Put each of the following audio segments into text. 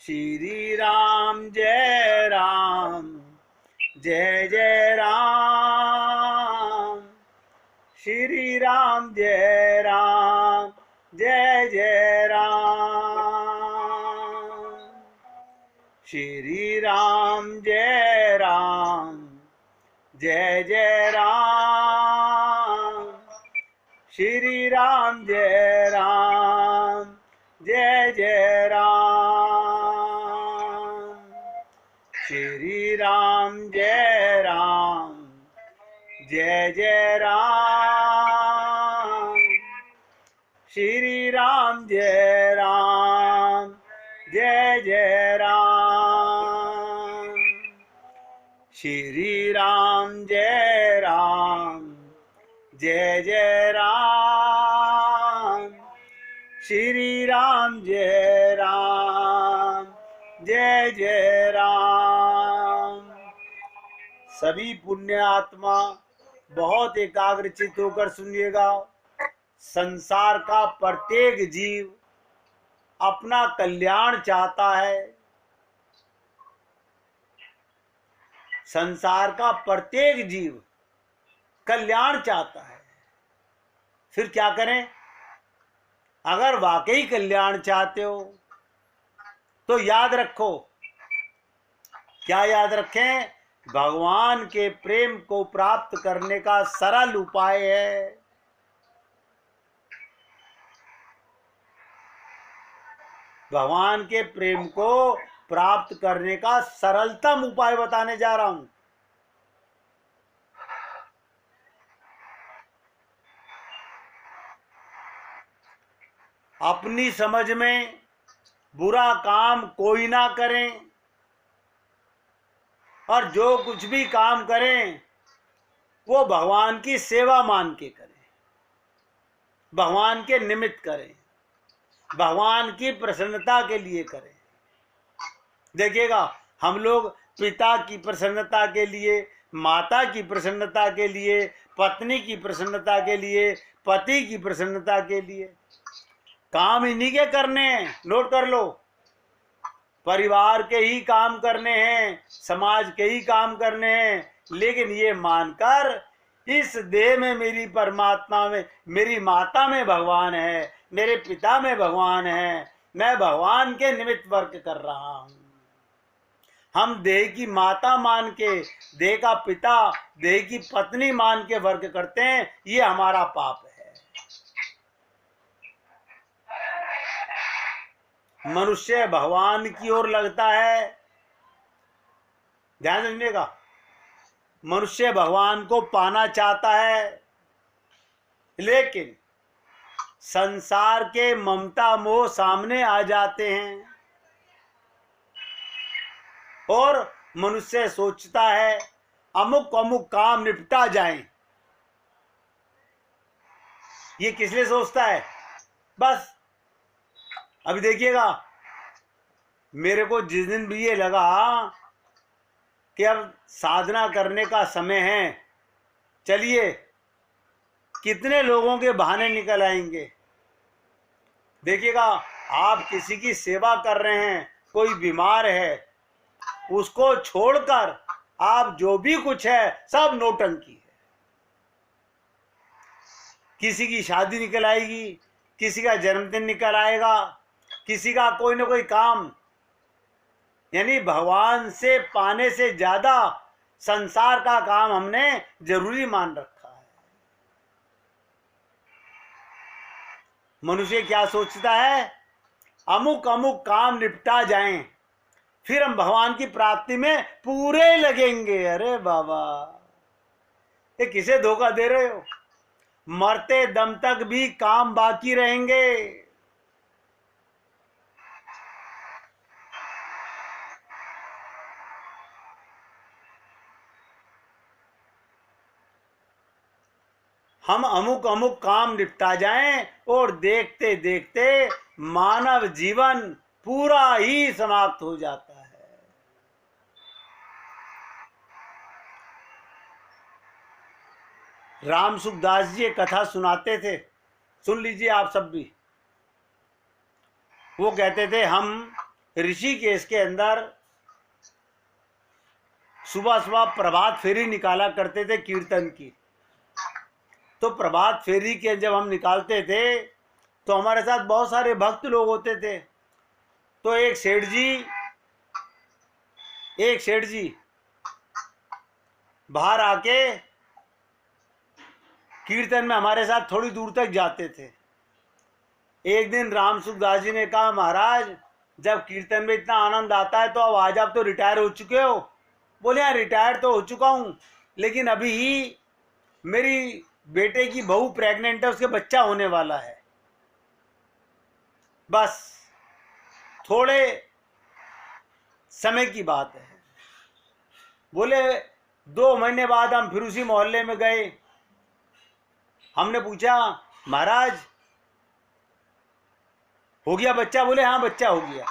श्री राम जय राम, जय जय राम। श्री राम जय राम, जय जय राम। श्री राम जय राम, जय जय राम। श्री राम जय राम, जय जय राम। श्री राम जय राम, जय जय राम। श्री राम जय राम, जय जय राम। श्री राम जय राम, जय जय राम। श्री राम जय राम, जय जय राम। सभी पुण्य आत्मा बहुत एकाग्रचित होकर सुनिएगा। संसार का प्रत्येक जीव अपना कल्याण चाहता है। संसार का प्रत्येक जीव कल्याण चाहता है। फिर क्या करें? अगर वाकई कल्याण चाहते हो तो याद रखो। क्या याद रखें? भगवान के प्रेम को प्राप्त करने का सरल उपाय है भगवान के प्रेम को प्राप्त करने का सरलतम उपाय बताने जा रहा हूं। अपनी समझ में बुरा काम कोई ना करें और जो कुछ भी काम करें वो भगवान की सेवा मान के करें, भगवान के निमित्त करें, भगवान की प्रसन्नता के लिए करें। देखिएगा, हम लोग पिता की प्रसन्नता के लिए, माता की प्रसन्नता के लिए, पत्नी की प्रसन्नता के लिए, पति की प्रसन्नता के लिए काम इन्हीं के करने हैं। नोट कर लो, परिवार के ही काम करने हैं, समाज के ही काम करने हैं, लेकिन ये मानकर इस देह में मेरी परमात्मा में, मेरी माता में भगवान है, मेरे पिता में भगवान है, मैं भगवान के निमित्त वर्क कर रहा हूं। हम देह की माता मान के, देह का पिता, देह की पत्नी मान के वर्क करते हैं, ये हमारा पाप है। मनुष्य भगवान की ओर लगता है, ध्यान रखिएगा, मनुष्य भगवान को पाना चाहता है, लेकिन संसार के ममता मोह सामने आ जाते हैं और मनुष्य सोचता है अमुक अमुक काम निपटा जाए। ये किस लिए सोचता है? बस अभी देखिएगा, मेरे को जिस दिन भी ये लगा कि अब साधना करने का समय है, चलिए कितने लोगों के बहाने निकल आएंगे। देखिएगा, आप किसी की सेवा कर रहे हैं, कोई बीमार है, उसको छोड़कर आप जो भी कुछ है सब नौटंकी है। किसी की शादी निकल आएगी, किसी का जन्मदिन निकल आएगा, किसी का कोई ना कोई काम, यानी भगवान से पाने से ज्यादा संसार का काम हमने जरूरी मान रखा है। मनुष्य क्या सोचता है? अमुक अमुक काम निपटा जाएं, फिर हम भगवान की प्राप्ति में पूरे लगेंगे। अरे बाबा, ये किसे धोखा दे रहे हो? मरते दम तक भी काम बाकी रहेंगे। हम अमुक अमुक काम निपटा जाएं और देखते देखते मानव जीवन पूरा ही समाप्त हो जाता है। राम सुखदास जी एक कथा सुनाते थे, सुन लीजिए आप सब भी। वो कहते थे, हम ऋषिकेश के अंदर सुबह सुबह प्रभात फेरी निकाला करते थे कीर्तन की। तो प्रभात फेरी के जब हम निकालते थे तो हमारे साथ बहुत सारे भक्त लोग होते थे। तो एक सेठ जी बाहर आके कीर्तन में हमारे साथ थोड़ी दूर तक जाते थे। एक दिन रामसुखदास जी ने कहा, महाराज जब कीर्तन में इतना आनंद आता है तो अब आज आप तो रिटायर हो चुके हो। बोले हाँ, रिटायर तो हो चुका हूँ, लेकिन अभी ही मेरी बेटे की बहू प्रेग्नेंट है, उसके बच्चा होने वाला है। बस थोड़े समय की बात है। बोले 2 महीने बाद हम फिर उसी मोहल्ले में गए। हमने पूछा, महाराज हो गया बच्चा? बोले हाँ, बच्चा हो गया।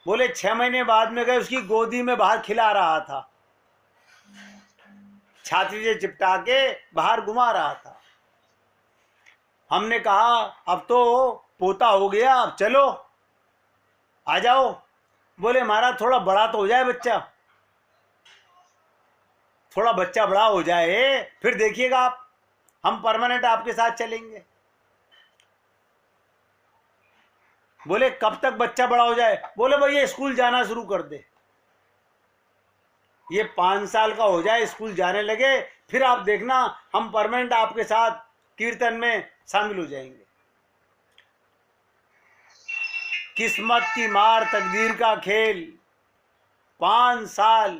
बोले 6 महीने बाद में गए, उसकी गोदी में बाहर खिला रहा था, छाती से चिपटा के बाहर घुमा रहा था। हमने कहा अब तो पोता हो गया, अब चलो आ जाओ। बोले महाराज थोड़ा बड़ा तो हो जाए बच्चा, थोड़ा बच्चा बड़ा हो जाए फिर देखिएगा आप, हम परमानेंट आपके साथ चलेंगे। बोले कब तक बच्चा बड़ा हो जाए? बोले भाई ये स्कूल जाना शुरू कर दे, ये 5 साल का हो जाए, स्कूल जाने लगे, फिर आप देखना हम परमानेंट आपके साथ कीर्तन में शामिल हो जाएंगे। किस्मत की मार, तकदीर का खेल। 5 साल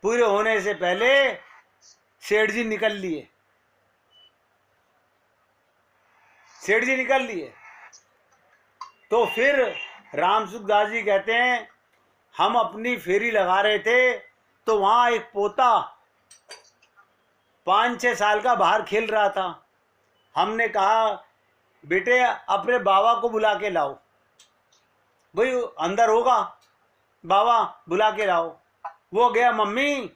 पूरे होने से पहले सेठ जी निकल लिए। तो फिर रामसुखदास जी कहते हैं हम अपनी फेरी लगा रहे थे तो वहां एक पोता 5-6 साल का बाहर खेल रहा था। हमने कहा बेटे अपने बाबा को बुला के लाओ। भाई अंदर होगा, बाबा बुला के लाओ। वो गया, मम्मी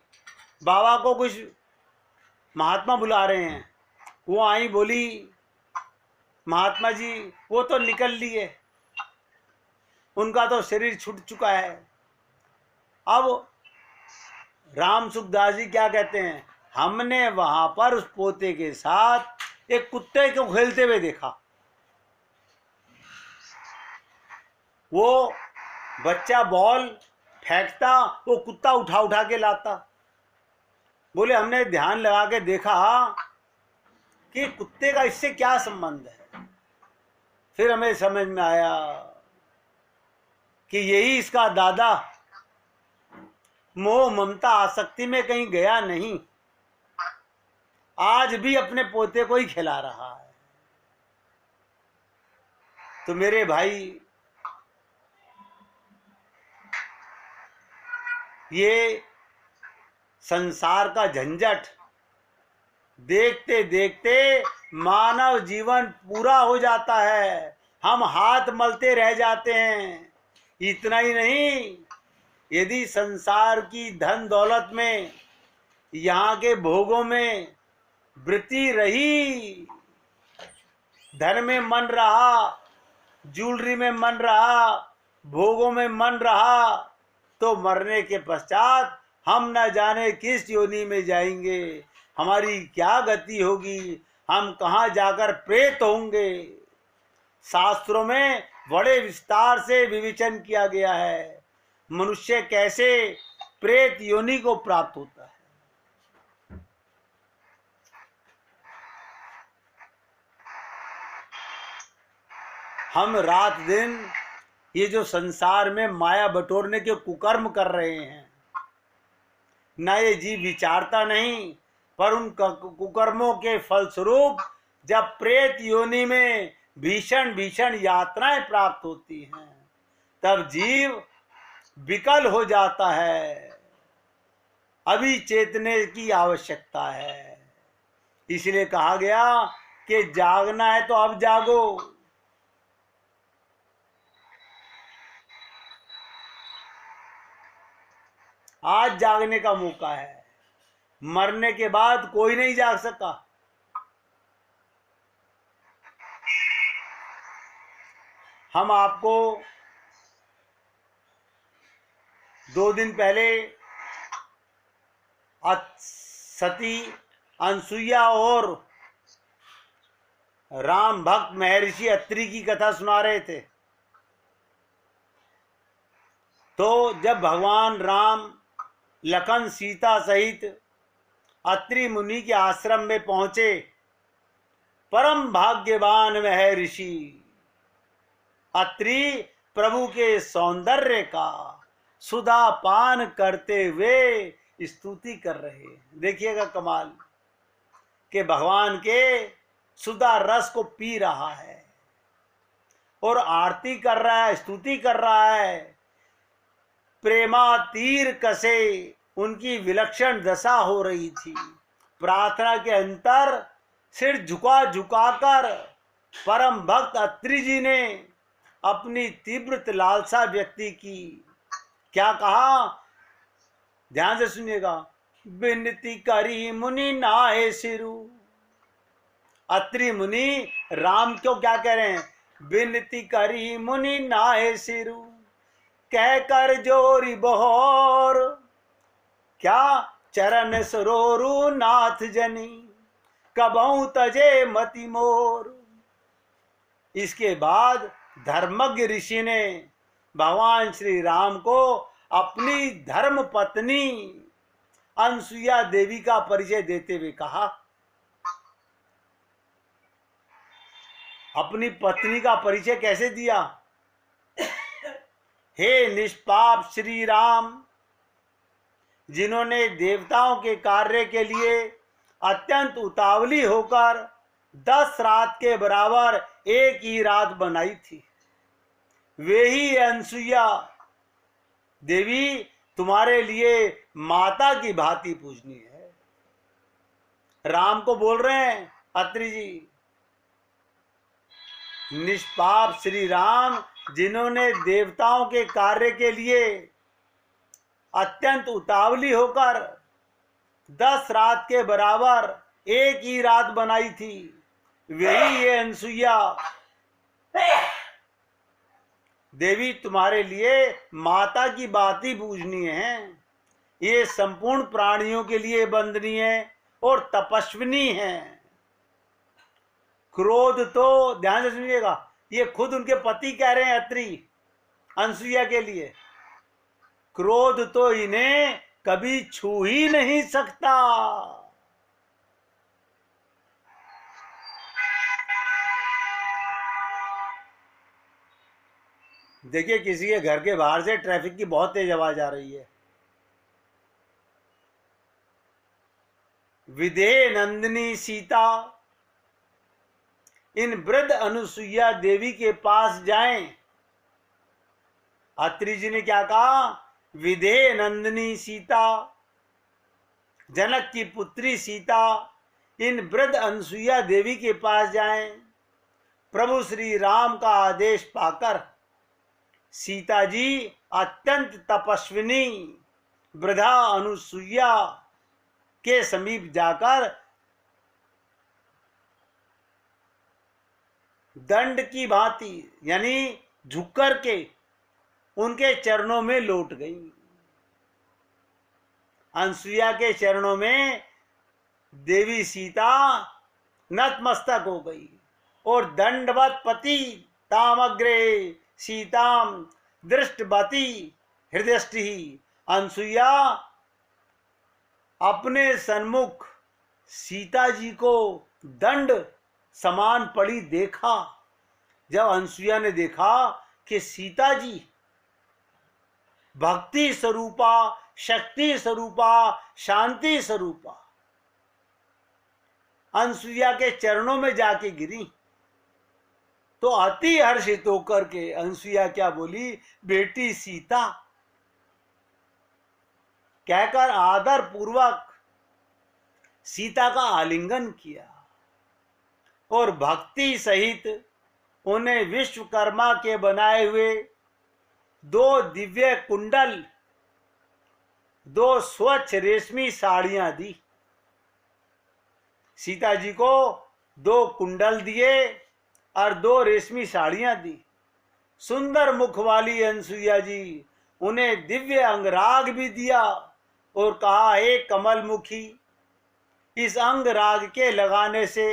बाबा को कुछ महात्मा बुला रहे हैं। वो आई, बोली महात्मा जी वो तो निकल लिए, उनका तो शरीर छूट चुका है। अब रामसुखदास जी क्या कहते हैं, हमने वहां पर उस पोते के साथ एक कुत्ते को खेलते हुए देखा। वो बच्चा बॉल फेंकता, वो कुत्ता उठा उठा के लाता। बोले हमने ध्यान लगा के देखा कि कुत्ते का इससे क्या संबंध है। फिर हमें समझ में आया कि यही इसका दादा मोह ममता आसक्ति में कहीं गया नहीं, आज भी अपने पोते को ही खिला रहा है। तो मेरे भाई ये संसार का झंझट देखते देखते मानव जीवन पूरा हो जाता है, हम हाथ मलते रह जाते हैं। इतना ही नहीं, यदि संसार की धन दौलत में, यहाँ के भोगों में वृत्ति रही, धन में मन रहा, ज्वेलरी में मन रहा, भोगों में मन रहा, तो मरने के पश्चात हम न जाने किस योनि में जाएंगे, हमारी क्या गति होगी, हम कहाँ जाकर प्रेत होंगे। शास्त्रों में बड़े विस्तार से विवेचन किया गया है मनुष्य कैसे प्रेत योनि को प्राप्त होता है। हम रात दिन ये जो संसार में माया बटोरने के कुकर्म कर रहे हैं, ना ये जीव विचारता नहीं, पर उन कुकर्मों के फलस्वरूप जब प्रेत योनि में भीषण भीषण यातनाएं प्राप्त होती हैं, तब जीव विकल हो जाता है। अभी चेतने की आवश्यकता है। इसलिए कहा गया कि जागना है तो अब जागो। आज जागने का मौका है, मरने के बाद कोई नहीं जाग सका। हम आपको 2 दिन पहले सती अनसुईया और राम भक्त महर्षि अत्रि की कथा सुना रहे थे। तो जब भगवान राम लखन सीता सहित अत्रि मुनि के आश्रम में पहुंचे, परम भाग्यवान महर्षि अत्रि प्रभु के सौंदर्य का सुधा पान करते हुए स्तुति कर रहे हैं। देखिएगा कमाल कि भगवान के सुधा रस को पी रहा है और आरती कर रहा है, स्तुति कर रहा है। प्रेमा तीर कसे उनकी विलक्षण दशा हो रही थी। प्रार्थना के अंतर सिर झुका झुकाकर परम भक्त अत्रि जी ने अपनी तीव्र लालसा व्यक्त की। क्या कहा, ध्यान से सुनिएगा। विनती करी मुनि नाहे सिरु। अत्रि मुनि राम क्यों क्या कह रहे हैं, विनती करी मुनि नाहे सिरु, कह कर जोरी बहोर, क्या चरण सरोरु नाथ जनी, कबहू तजे मति मोर। इसके बाद धर्मज्ञ ऋषि ने भगवान श्री राम को अपनी धर्म पत्नी अनसुईया देवी का परिचय देते हुए कहा। अपनी पत्नी का परिचय कैसे दिया, हे निष्पाप श्री राम, जिन्होंने देवताओं के कार्य के लिए अत्यंत उतावली होकर 10 रात के बराबर एक ही रात बनाई थी, वे ही अनसुईया देवी तुम्हारे लिए माता की भांति पूजनीय है। राम को बोल रहे हैं अत्रि जी, निष्पाप श्री राम, जिन्होंने देवताओं के कार्य के लिए अत्यंत उतावली होकर 10 रात के बराबर एक ही रात बनाई थी, वही ये अनसुईया देवी तुम्हारे लिए माता की बाती पूजनीय है। ये संपूर्ण प्राणियों के लिए वंदनीय और तपस्विनी है। क्रोध तो, ध्यान से सुनिएगा, ये खुद उनके पति कह रहे हैं अत्रि अनसुईया के लिए, क्रोध तो इन्हें कभी छू ही नहीं सकता। देखिए, किसी के घर के बाहर से ट्रैफिक की बहुत तेज आवाज आ रही है। विदेह नंदिनी सीता इन वृद्ध अनुसुईया देवी के पास जाएं। अत्रि जी ने क्या कहा, विदेह नंदिनी सीता, जनक की पुत्री सीता इन वृद्ध अनुसुईया देवी के पास जाएं। प्रभु श्री राम का आदेश पाकर सीता जी अत्यंत तपस्विनी वृद्धा अनुसुईया के समीप जाकर दंड की भांति यानी झुक कर के उनके चरणों में लौट गई। अनसुईया के चरणों में देवी सीता नतमस्तक हो गई और दंडवत पति तामग्रे सीताम दृष्टवती हृदयष्टि। अनसुईया अपने सन्मुख सीता जी को दंड समान पड़ी देखा। जब अनसुईया ने देखा कि सीता जी भक्ति स्वरूपा, शक्ति स्वरूपा, शांति स्वरूपा अनसुईया के चरणों में जाके गिरी, तो अति हर्षित होकर के अनसुईया क्या बोली, बेटी सीता कहकर आदर पूर्वक सीता का आलिंगन किया और भक्ति सहित उन्हें विश्वकर्मा के बनाए हुए 2 दिव्य कुंडल, 2 स्वच्छ रेशमी साड़ियां दी। सीता जी को 2 कुंडल दिए और 2 रेशमी साड़ियां दी। सुंदर मुख वाली अनसुईया जी, उन्हें दिव्य अंगराग भी दिया और कहा, हे कमल मुखी, इस अंगराग के लगाने से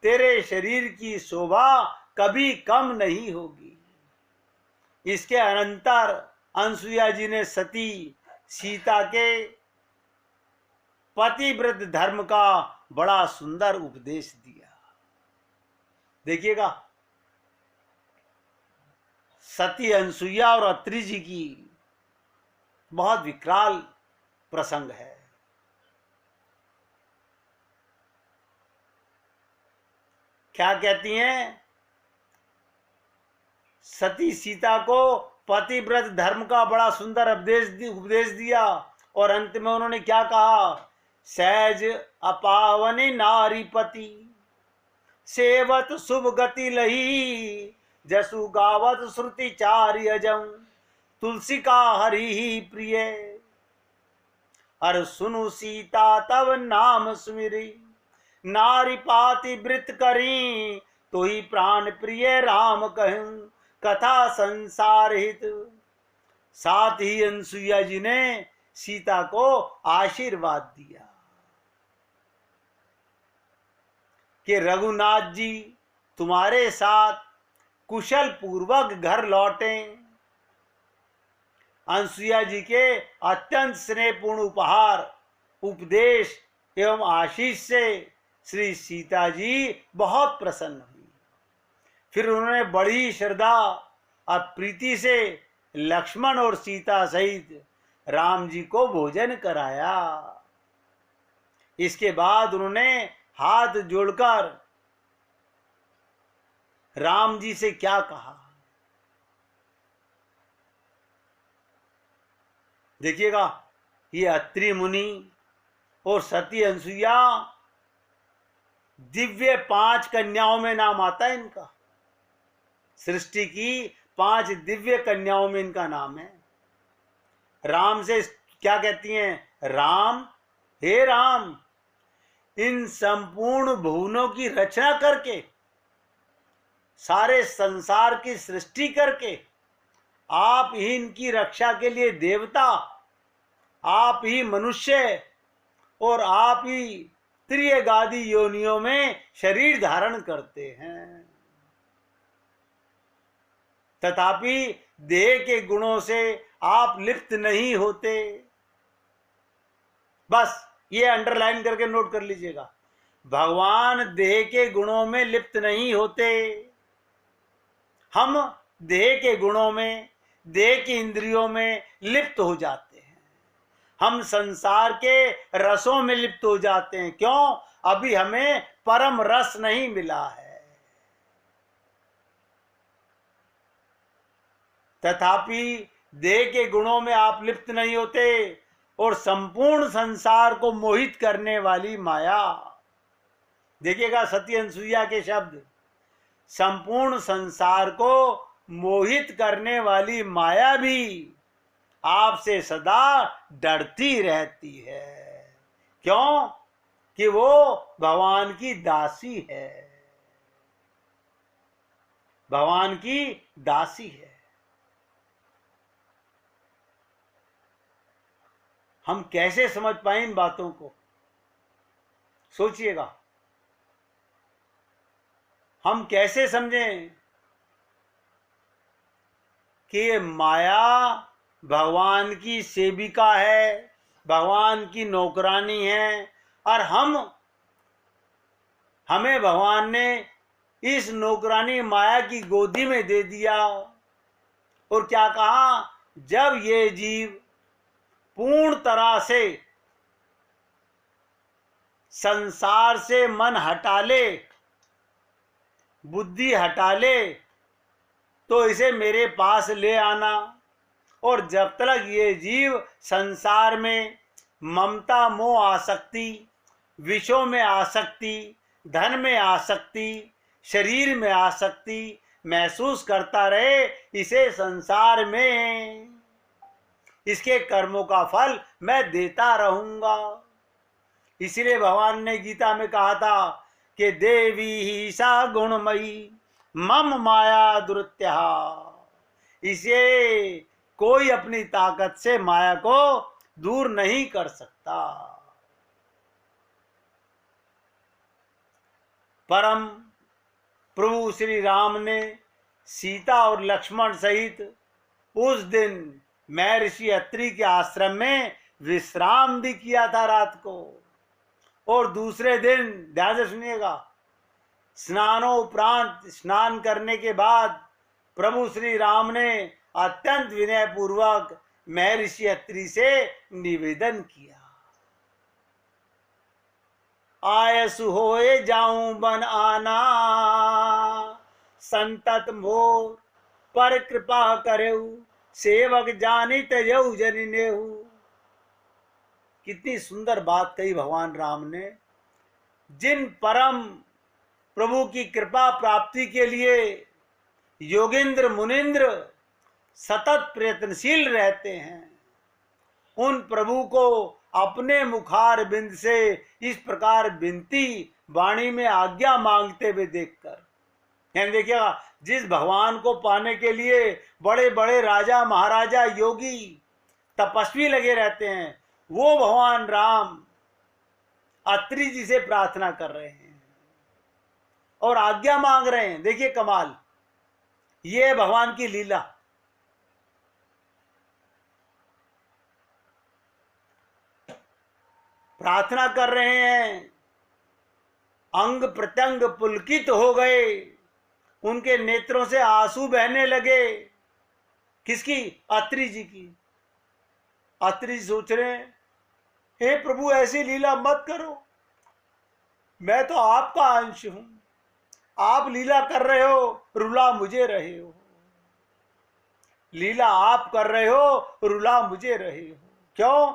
तेरे शरीर की शोभा कभी कम नहीं होगी। इसके अनंतर अनसुईया जी ने सती सीता के पतिव्रत धर्म का बड़ा सुंदर उपदेश दिया। देखिएगा, सती अनसुईया और अत्रि जी की बहुत विकराल प्रसंग है। क्या कहती हैं? सती सीता को पतिव्रत धर्म का बड़ा सुंदर उपदेश दिया और अंत में उन्होंने क्या कहा? सहज अपावनी नारीपति, सेवत शुभ गति लही, जसु गावत श्रुति चारि अजम, तुलसी का हरि ही प्रिय। अर सुनु सीता तब नाम सुमिरी, नारी पाति वृत करी, तो ही प्राण प्रिय राम कहूं, कथा संसार हित। साथ ही अनसुईया जी ने सीता को आशीर्वाद दिया कि रघुनाथ जी तुम्हारे साथ कुशल पूर्वक घर लौटें। अनसुईया जी के अत्यंत स्नेहपूर्ण उपहार, उपदेश एवं आशीष से श्री सीता जी बहुत प्रसन्न हुई। फिर उन्होंने बड़ी श्रद्धा और प्रीति से लक्ष्मण और सीता सहित राम जी को भोजन कराया। इसके बाद उन्होंने हाथ जोड़कर राम जी से क्या कहा? देखिएगा, ये अत्रि मुनि और सती अनसुईया दिव्य 5 कन्याओं में नाम आता है इनका। सृष्टि की 5 दिव्य कन्याओं में इनका नाम है। राम से क्या कहती हैं? राम, हे राम, इन संपूर्ण भुवनों की रचना करके, सारे संसार की सृष्टि करके, आप ही इनकी रक्षा के लिए देवता, आप ही मनुष्य और आप ही त्रियगादी योनियों में शरीर धारण करते हैं। तथापि देह के गुणों से आप लिप्त नहीं होते। बस ये अंडरलाइन करके नोट कर लीजिएगा, भगवान देह के गुणों में लिप्त नहीं होते। हम देह के गुणों में, देह की इंद्रियों में लिप्त हो जाते हैं। हम संसार के रसों में लिप्त हो जाते हैं। क्यों? अभी हमें परम रस नहीं मिला है। तथापि देह के गुणों में आप लिप्त नहीं होते और संपूर्ण संसार को मोहित करने वाली माया, देखिएगा सती अनसुईया के शब्द, संपूर्ण संसार को मोहित करने वाली माया भी आपसे सदा डरती रहती है। क्यों? कि वो भगवान की दासी है, भगवान की दासी है। हम कैसे समझ पाए इन बातों को? सोचिएगा, हम कैसे समझें कि ये माया भगवान की सेविका है, भगवान की नौकरानी है, और हमें भगवान ने इस नौकरानी माया की गोदी में दे दिया और क्या कहा? जब ये जीव पूर्ण तरह से संसार से मन हटा ले, बुद्धि हटा ले, तो इसे मेरे पास ले आना। और जब तक ये जीव संसार में ममता, मोह, आसक्ति, विषयों में आसक्ति, धन में आसक्ति, शरीर में आसक्ति महसूस करता रहे, इसे संसार में इसके कर्मों का फल मैं देता रहूंगा। इसलिए भगवान ने गीता में कहा था कि देवी ही सा गुणमयी मम माया दुरत्या, इसे कोई अपनी ताकत से माया को दूर नहीं कर सकता। परम प्रभु श्री राम ने सीता और लक्ष्मण सहित उस दिन महर्षि अत्रि के आश्रम में विश्राम भी किया था रात को। और दूसरे दिन ध्यान से सुनिएगा, स्नानोपरांत स्नान करने के बाद प्रभु श्री राम ने अत्यंत विनय पूर्वक महर्षि अत्रि से निवेदन किया, आयसु होए जाऊं बन आना, संतत मोर पर कृपा करेऊ, सेवक जानी त्यजऊ जनि नेहू। कितनी सुंदर बात कही भगवान राम ने। जिन परम प्रभु की कृपा प्राप्ति के लिए योगेंद्र मुनिंद्र सतत प्रयत्नशील रहते हैं, उन प्रभु को अपने मुखार बिंद से इस प्रकार विनती वाणी में आज्ञा मांगते हुए देखकर, यानी देखिएगा, जिस भगवान को पाने के लिए बड़े बड़े राजा महाराजा योगी तपस्वी लगे रहते हैं, वो भगवान राम अत्रि जी से प्रार्थना कर रहे हैं और आज्ञा मांग रहे हैं। देखिए कमाल, ये भगवान की लीला। प्रार्थना कर रहे हैं, अंग प्रत्यंग पुलकित हो गए, उनके नेत्रों से आंसू बहने लगे। किसकी? अत्रि जी की। अत्रि जी सोच रहे हैं, हे प्रभु ऐसी लीला मत करो, मैं तो आपका अंश हूं, आप लीला कर रहे हो, रुला मुझे रहे हो। लीला आप कर रहे हो, रुला मुझे रहे हो। क्यों?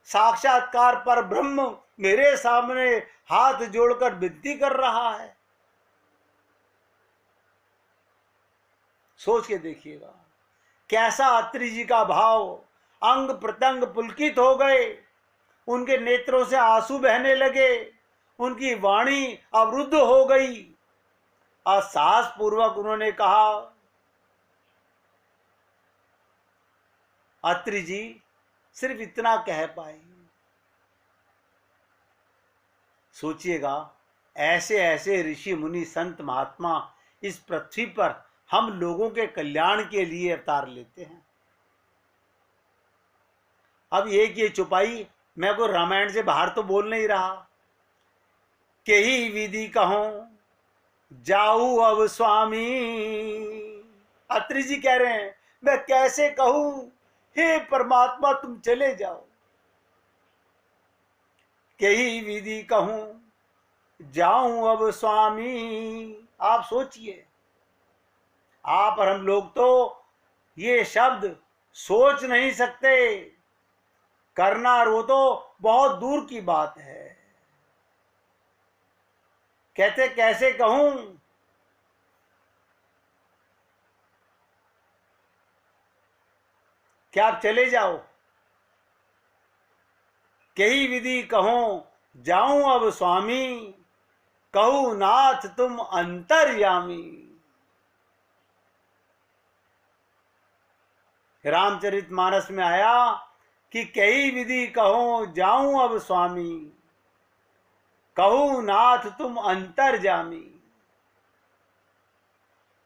साक्षात्कार पर ब्रह्म मेरे सामने हाथ जोड़कर विनती कर रहा है। सोच के देखिएगा कैसा अत्रि जी का भाव। अंग प्रत्यंग पुलकित हो गए, उनके नेत्रों से आंसू बहने लगे, उनकी वाणी अवरुद्ध हो गई। साहस पूर्वक उन्होंने कहा, अत्रि जी सिर्फ इतना कह पाए। सोचिएगा, ऐसे ऐसे ऋषि मुनि संत महात्मा इस पृथ्वी पर हम लोगों के कल्याण के लिए अवतार लेते हैं। अब एक ये चुपाई, मैं कोई रामायण से बाहर तो बोल नहीं रहा। के ही विधि कहूं जाऊ अब स्वामी, अत्रि जी कह रहे हैं, मैं कैसे कहूं, हे परमात्मा तुम चले जाओ। कही विधि कहूं जाऊं अब स्वामी। आप सोचिए, आप और हम लोग तो ये शब्द सोच नहीं सकते, करना और वो तो बहुत दूर की बात है। कहते कैसे कहूं, क्या आप चले जाओ। कही विधि कहूं जाऊं अब स्वामी, कहूं नाथ तुम अंतर्यामी। रामचरितमानस में आया कि कई विधि कहो जाऊं अब स्वामी, कहूं नाथ तुम अंतर्यामी।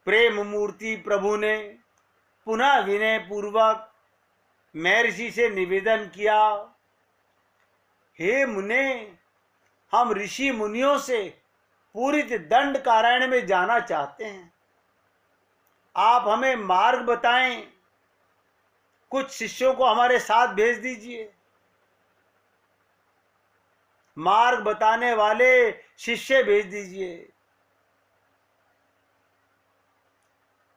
प्रेम मूर्ति प्रभु ने पुनः विनय पूर्वक महर्षि से निवेदन किया, हे मुने, हम ऋषि मुनियों से पूरित दंड कारण्य में जाना चाहते हैं, आप हमें मार्ग बताएं, कुछ शिष्यों को हमारे साथ भेज दीजिए। मार्ग बताने वाले शिष्य भेज दीजिए।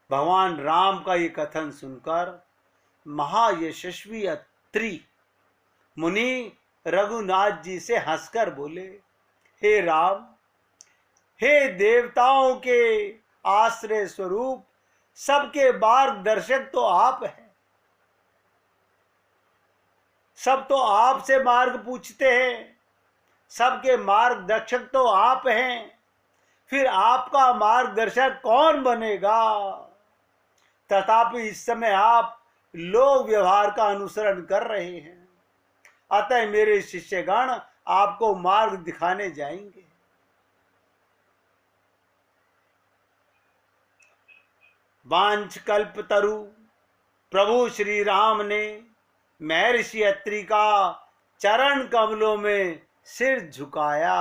भगवान राम का ये कथन सुनकर महायशस्वी अत्रि मुनि रघुनाथ जी से हंसकर बोले, हे राम, हे देवताओं के आश्रय स्वरूप, सबके मार्गदर्शक तो आप हैं, सब तो आपसे मार्ग पूछते हैं, सबके मार्गदर्शक तो आप हैं। फिर आपका मार्गदर्शक कौन बनेगा? तथापि इस समय आप लोक व्यवहार का अनुसरण कर रहे हैं, अतः मेरे शिष्यगण आपको मार्ग दिखाने जाएंगे। वांछ कल्पतरु प्रभु श्री राम ने महर्षि अत्रि का चरण कमलों में सिर झुकाया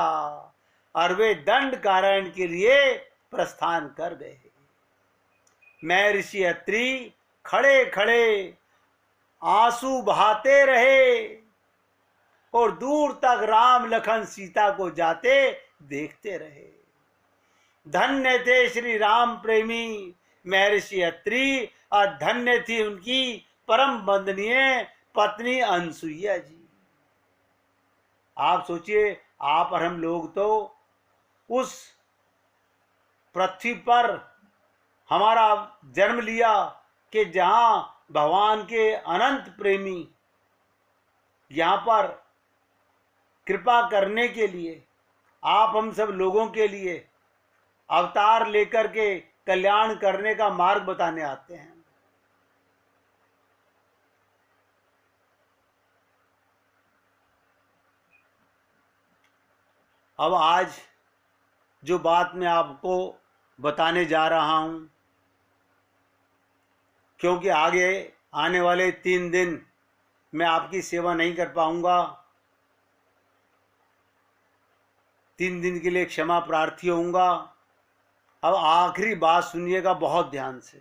और वे दंड कारण्य के लिए प्रस्थान कर गए। महर्षि अत्रि खड़े खड़े आंसू बहाते रहे और दूर तक राम लखन सीता को जाते देखते रहे। धन्य थे श्री राम प्रेमी महर्षि अत्रि और धन्य थी उनकी परम वंदनीय पत्नी अनसुईया जी। आप सोचिए, आप और हम लोग तो उस पृथ्वी पर हमारा जन्म लिया कि जहां भगवान के अनंत प्रेमी यहाँ पर कृपा करने के लिए, आप हम सब लोगों के लिए अवतार लेकर के कल्याण करने का मार्ग बताने आते हैं। अब आज जो बात मैं आपको बताने जा रहा हूं, क्योंकि आगे आने वाले 3 दिन मैं आपकी सेवा नहीं कर पाऊंगा, 3 दिन के लिए क्षमा प्रार्थी होऊंगा। अब आखिरी बात सुनिएगा बहुत ध्यान से।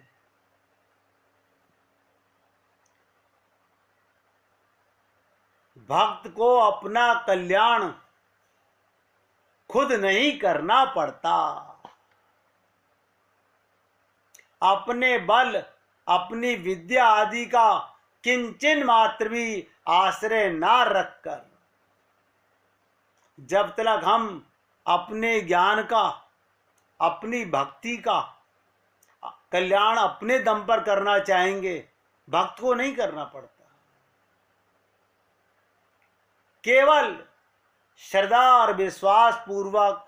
भक्त को अपना कल्याण खुद नहीं करना पड़ता। अपने बल, अपनी विद्या आदि का किंचन मात्र भी आश्रय ना रखकर, जब तक हम अपने ज्ञान का, अपनी भक्ति का कल्याण अपने दम पर करना चाहेंगे, भक्त को नहीं करना पड़ता। केवल श्रद्धा और विश्वास पूर्वक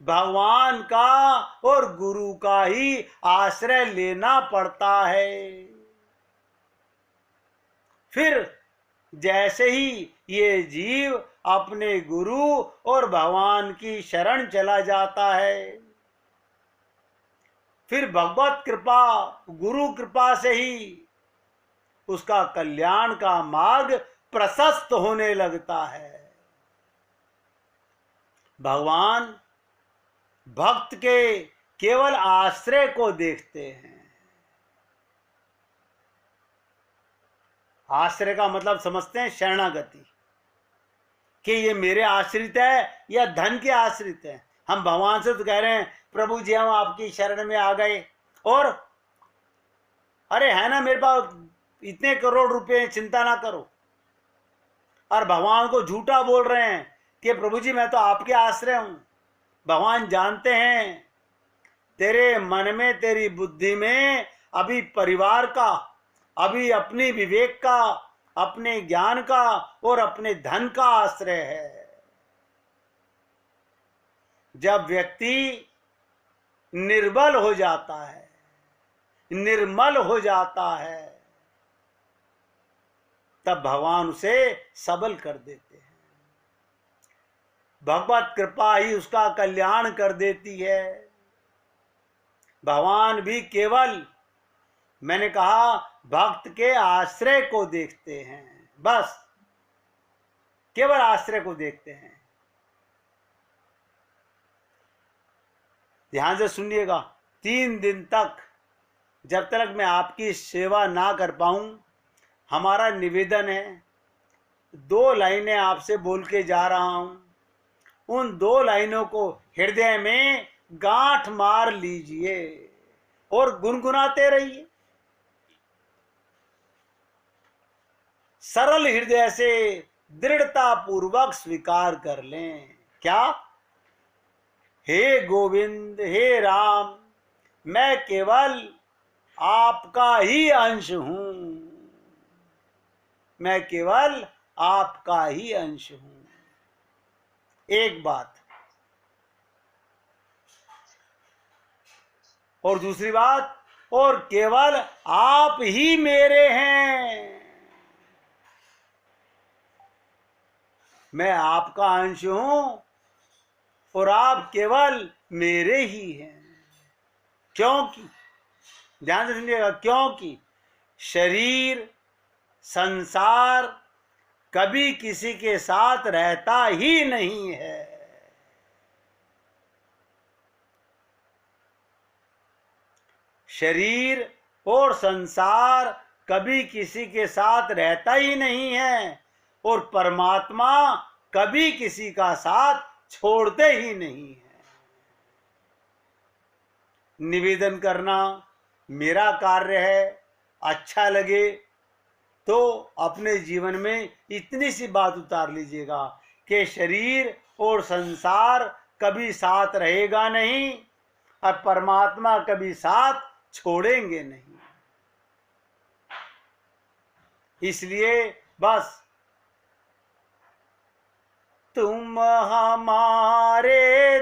भगवान का और गुरु का ही आश्रय लेना पड़ता है। फिर जैसे ही ये जीव अपने गुरु और भगवान की शरण चला जाता है, फिर भगवत कृपा, गुरु कृपा से ही उसका कल्याण का मार्ग प्रशस्त होने लगता है। भगवान भक्त के केवल आश्रय को देखते हैं। आश्रय का मतलब समझते हैं शरणागति, कि ये मेरे आश्रित है या धन के आश्रित है। हम भगवान से तो कह रहे हैं प्रभु जी हम आपकी शरण में आ गए, और अरे है ना मेरे पास इतने करोड़ रुपए, चिंता ना करो। और भगवान को झूठा बोल रहे हैं कि प्रभु जी मैं तो आपके आश्रय हूं। भगवान जानते हैं तेरे मन में, तेरी बुद्धि में अभी परिवार का, अभी अपनी विवेक का, अपने ज्ञान का और अपने धन का आश्रय है। जब व्यक्ति निर्बल हो जाता है, निर्मल हो जाता है, तब भगवान उसे सबल कर देते हैं। भगवत कृपा ही उसका कल्याण कर देती है। भगवान भी केवल, मैंने कहा, भक्त के आश्रय को देखते हैं, बस केवल आश्रय को देखते हैं। ध्यान से सुनिएगा, 3 दिन तक जब तक मैं आपकी सेवा ना कर पाऊं, हमारा निवेदन है, 2 लाइनें आपसे बोल के जा रहा हूं, उन 2 लाइनों को हृदय में गांठ मार लीजिए और गुनगुनाते रहिए। सरल हृदय से दृढ़ता पूर्वक स्वीकार कर लें। क्या? हे गोविंद, हे राम, मैं केवल आपका ही अंश हूं, मैं केवल आपका ही अंश हूं। एक बात, और दूसरी बात, और केवल आप ही मेरे हैं। मैं आपका अंश हूं और आप केवल मेरे ही हैं। क्योंकि ध्यान से सुनिएगा, क्योंकि शरीर संसार कभी किसी के साथ रहता ही नहीं है। शरीर और संसार कभी किसी के साथ रहता ही नहीं है और परमात्मा कभी किसी का साथ छोड़ते ही नहीं है। निवेदन करना मेरा कार्य है। अच्छा लगे तो अपने जीवन में इतनी सी बात उतार लीजिएगा कि शरीर और संसार कभी साथ रहेगा नहीं और परमात्मा कभी साथ छोड़ेंगे नहीं। इसलिए बस तुम हमारे